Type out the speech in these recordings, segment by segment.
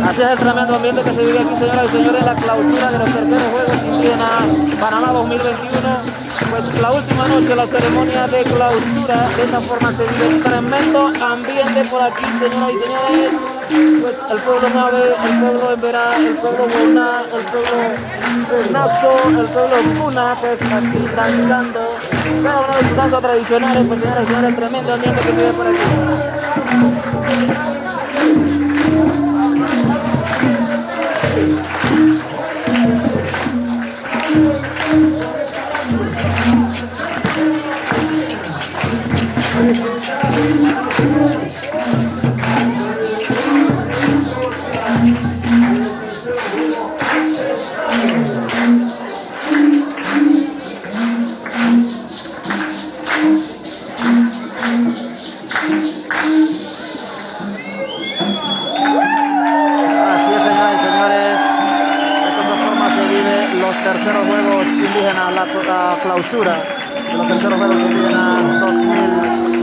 Así es el tremendo ambiente que se vive aquí, señoras y señores, la clausura de los terceros Juegos Indígenas Panamá 2021. Pues la última noche, la ceremonia de clausura. De esta forma se vive un tremendo ambiente por aquí, señoras y señores. Pues el pueblo Nave, el pueblo Emberá, el pueblo Boná, el pueblo Nazo, el pueblo Puna, pues aquí danzando. Cada uno de sus danzas tradicionales, pues señoras y señores, el tremendo ambiente que vive por aquí. Terceros Juegos Indígenas, la clausura de los terceros Juegos Indígenas 2021.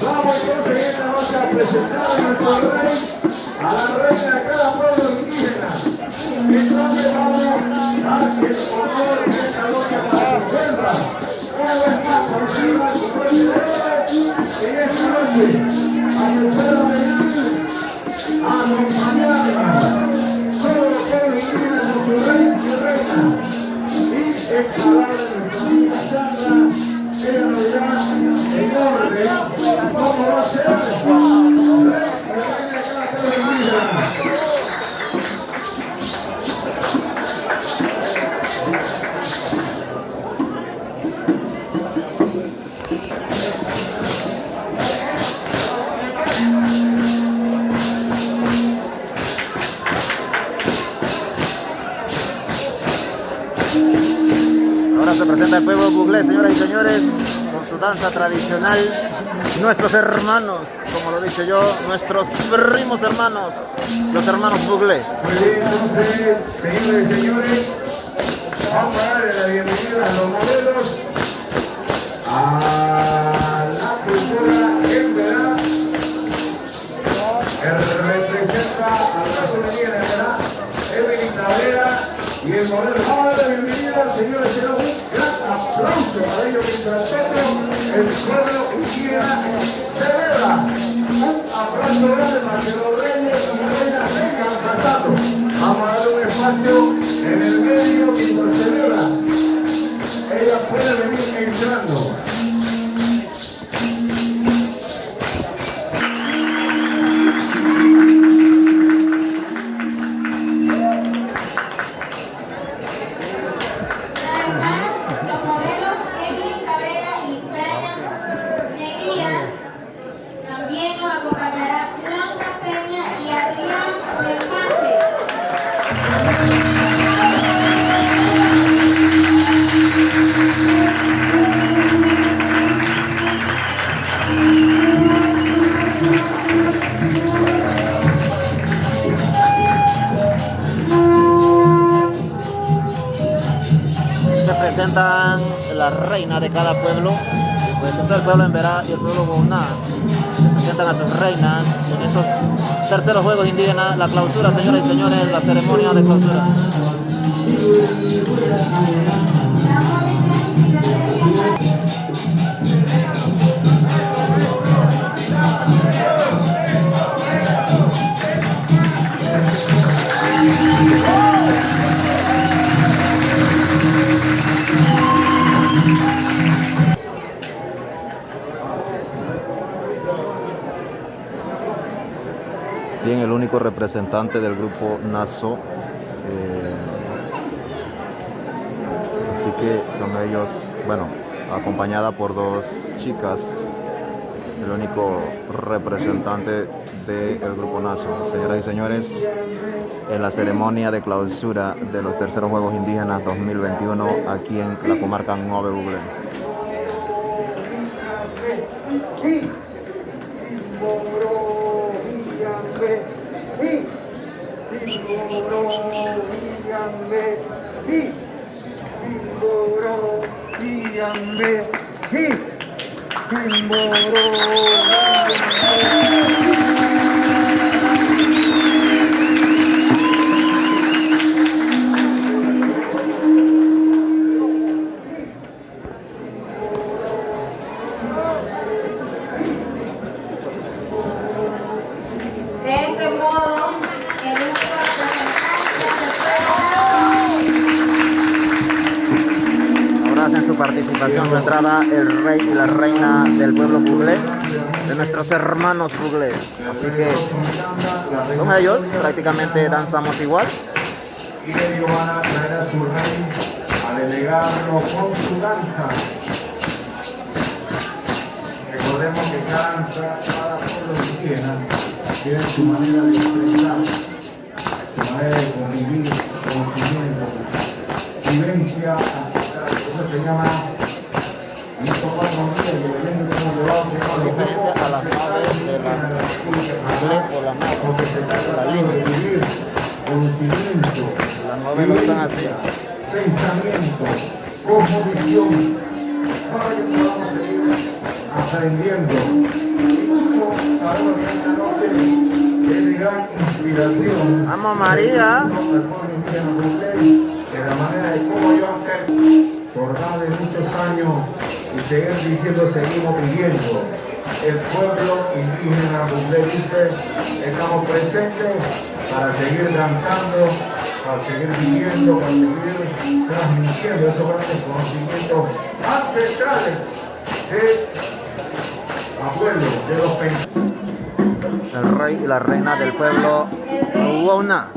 Vamos entonces esta noche a presentar a nuestro rey, a la reina de cada pueblo indígena. Entonces vamos a dar el honor de esta noche para su selva. Una vez más, por selva, su presidente, en esta noche, a su pueblo a acompañar a todos los pueblos indígenas de su rey y reina. Y en palabras de nuestra amiga Sandra, ella nos dirá en orden cómo va a ser la reina de cada pueblo indígena. Ahora se presenta el pueblo Buglé, señoras y señores, con su danza tradicional. Nuestros hermanos, como lo he dicho yo, nuestros primos hermanos, los hermanos Buglé. Muy bien, entonces, señores y señores, vamos a darle la bienvenida a los modelos a la cultura Emberá, que representa a la nación indígena Emberá, Evelyn Cabrera y el modelo. Vamos a darle la bienvenida, señores, será un gran aplauso para ellos mientras tanto el pueblo indígena celebra. Un aplauso grande para que los reyes y reinas vengan cantando. Vamos a darle un espacio en el medio mientras celebra. Ella puede venir entrando. reina de cada pueblo. Pues este es el pueblo Emberá y el pueblo Wauná. Presentan a sus reinas en estos terceros juegos indígenas. La clausura, señoras y señores, la ceremonia de clausura. Bien, el único representante del grupo Naso, así que son ellos, bueno, acompañada por dos chicas, el único representante del grupo Naso. Señoras y señores, en la ceremonia de clausura de los terceros Juegos Indígenas 2021 aquí en la comarca Nove Buglé. Participación, su entrada, el rey y la reina del pueblo Buglé, de nuestros hermanos Buglé. Así que con ellos prácticamente danzamos igual. Y ellos van a traer a su rey a delegarlo con su danza. Recordemos que cada pueblo indígena tiene su manera de expresar, su manera de convivir, conocimiento, vivencia ancestral. Eso se llama en estos 4 días que depende de cómo lo vamos a diferencia a las aves de la o la nave, porque se trata de vivir conocimiento, las nueve no están así. pensamiento, cosmovisión, para que podamos seguir aprendiendo. Incluso ahora en esta noche es de gran inspiración. Vamos María. Al pueblo indígena Buglé, de la manera de cómo yo antes, por más de muchos años, y seguir diciendo, seguimos viviendo. El pueblo indígena Buglé dice, estamos presentes para seguir danzando, para seguir viviendo, para seguir transmitiendo esos grandes conocimientos ancestrales de abuelos, de los pensadores. El rey y la reina del pueblo Wauná.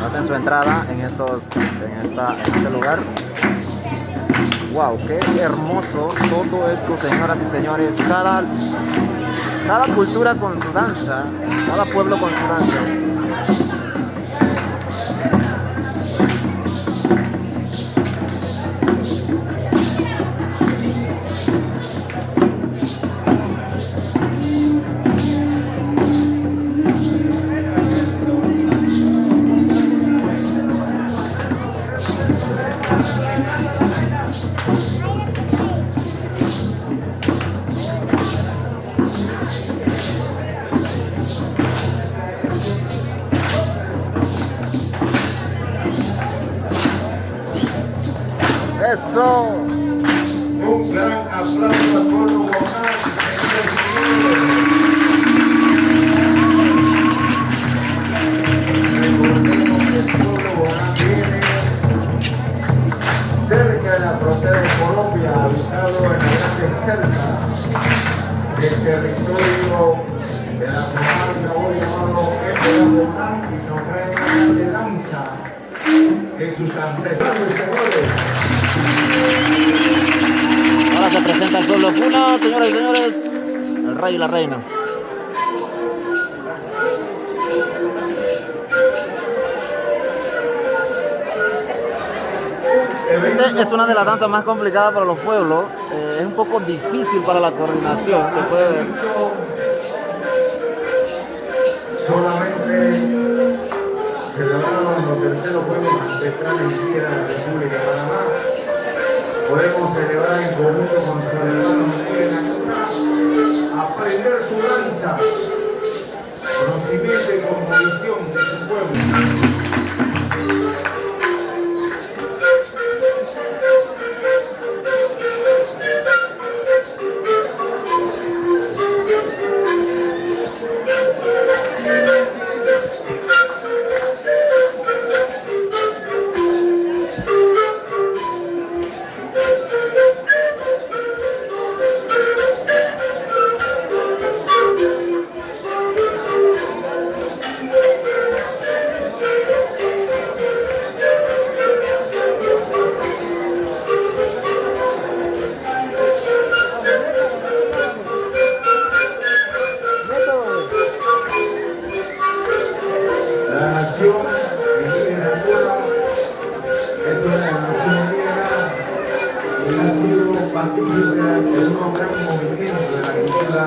Hacen su entrada en este lugar. Wow, qué hermoso todo esto, señoras y señores. Cada cultura con su danza, cada pueblo con su danza. Eso. Un gran aplauso al pueblo Wauná. Recordemos que el pueblo Wauná viene cerca de la frontera de Colombia, habitado en la grande cerca del territorio de la comarca hoy llamado Wauná, y nos trae una grande danza de sus ancestrales, señores. Ahora se presenta el pueblo Puna, señoras y señores, el rey y la reina. Esta es una de las danzas más complicadas para los pueblos. Es un poco difícil para la coordinación, se puede ver. solamente celebraron los terceros Juegos Ancestrales en de la República de Panamá. Podemos celebrar en conjunto con nuestros hermanos de la aprender su danza, conocimiento y composición de su pueblo. La nación indígena es una nación indígena y ha sido partícipe de un gran movimiento de la cultura